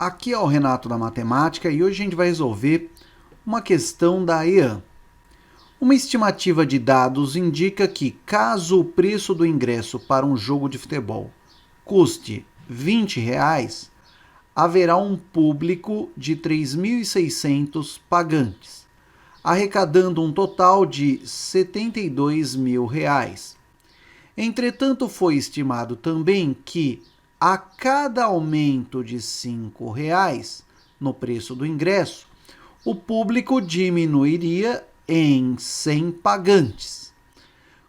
Aqui é o Renato da Matemática e hoje a gente vai resolver uma questão da EAN. Uma estimativa de dados indica que, caso o preço do ingresso para um jogo de futebol custe R$ 20, haverá um público de 3.600 pagantes, arrecadando um total de R$ 72 mil. Entretanto, foi estimado também que, a cada aumento de R$ 5 no preço do ingresso, o público diminuiria em 100 pagantes.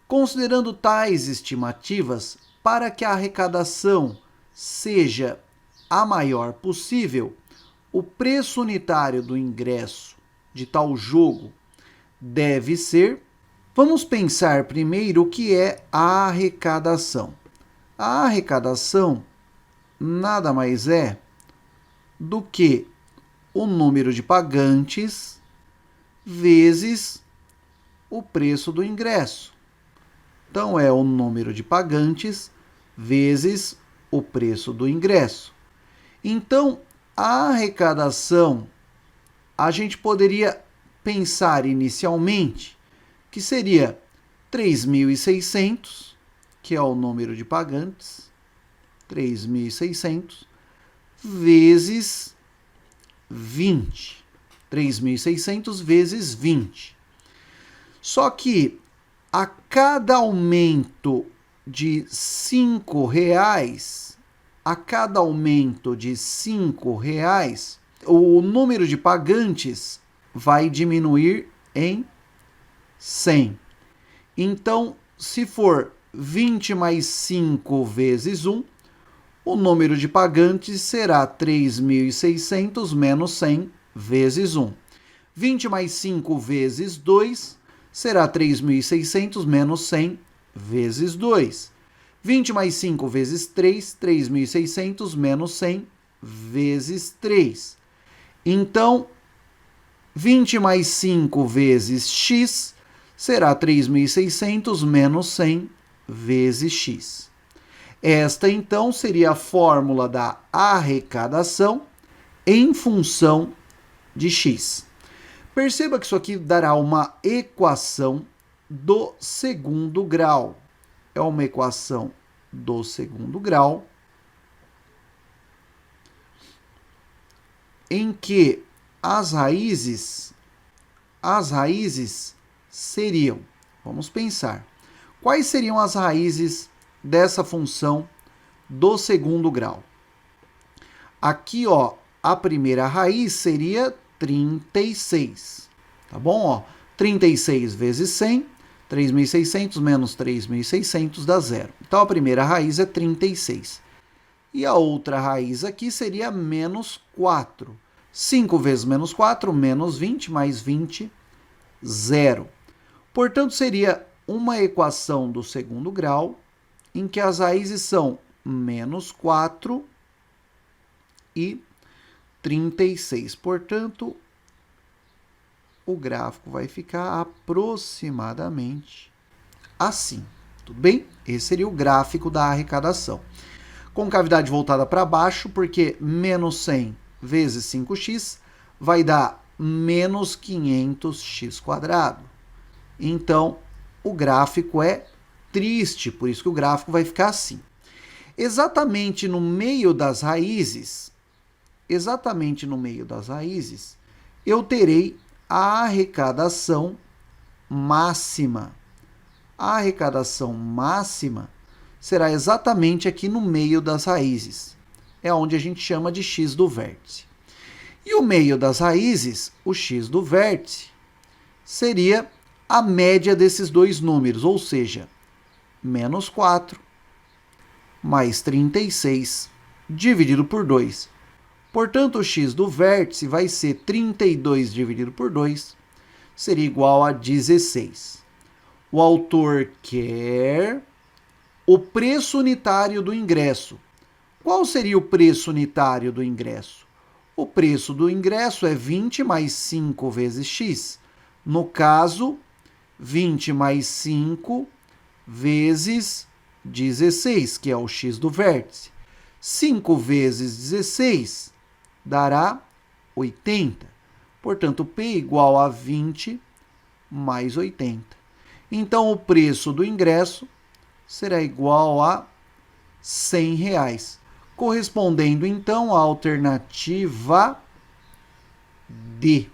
Considerando tais estimativas, para que a arrecadação seja a maior possível, o preço unitário do ingresso de tal jogo deve ser. Vamos pensar primeiro o que é a arrecadação. A arrecadação nada mais é do que o número de pagantes vezes o preço do ingresso. Então, é o número de pagantes vezes o preço do ingresso. Então, a arrecadação, a gente poderia pensar inicialmente que seria 3.600, que é o número de pagantes, 3.600 vezes 20. 3.600 vezes 20. Só que a cada aumento de R$ 5, o número de pagantes vai diminuir em 100. Então, se for 20 mais 5 vezes 1, o número de pagantes será 3.600 menos 100 vezes 1. 20 mais 5 vezes 2 será 3.600 menos 100 vezes 2. 20 mais 5 vezes 3, 3.600 menos 100 vezes 3. Então, 20 mais 5 vezes x será 3.600 menos 100 vezes x. Esta, então, seria a fórmula da arrecadação em função de x. Perceba que isso aqui dará uma equação do segundo grau. É uma equação do segundo grau em que as raízes seriam, vamos pensar, quais seriam as raízes dessa função do segundo grau? Aqui, ó, a primeira raiz seria 36, tá bom? Ó, 36 vezes 100, 3.600 menos 3.600 dá zero. Então, a primeira raiz é 36. E a outra raiz aqui seria menos 4. 5 vezes menos 4, menos 20, mais 20, zero. Portanto, seria uma equação do segundo grau em que as raízes são menos 4 e 36. Portanto, o gráfico vai ficar aproximadamente assim. Tudo bem? Esse seria o gráfico da arrecadação. Com cavidade voltada para baixo, porque menos 100 vezes 5x vai dar menos 500x². Então, o gráfico é triste, por isso que o gráfico vai ficar assim. Exatamente no meio das raízes, eu terei a arrecadação máxima. A arrecadação máxima será exatamente aqui no meio das raízes. É onde a gente chama de x do vértice. E o meio das raízes, o x do vértice, seria a média desses dois números, ou seja, menos 4 mais 36 dividido por 2. Portanto, o x do vértice vai ser 32 dividido por 2, seria igual a 16. O autor quer o preço unitário do ingresso. Qual seria o preço unitário do ingresso? O preço do ingresso é 20 mais 5 vezes x. No caso, 20 mais 5 vezes 16, que é o x do vértice. 5 vezes 16 dará 80. Portanto, P igual a 20 mais 80. Então, o preço do ingresso será igual a R$100, correspondendo, então, à alternativa D.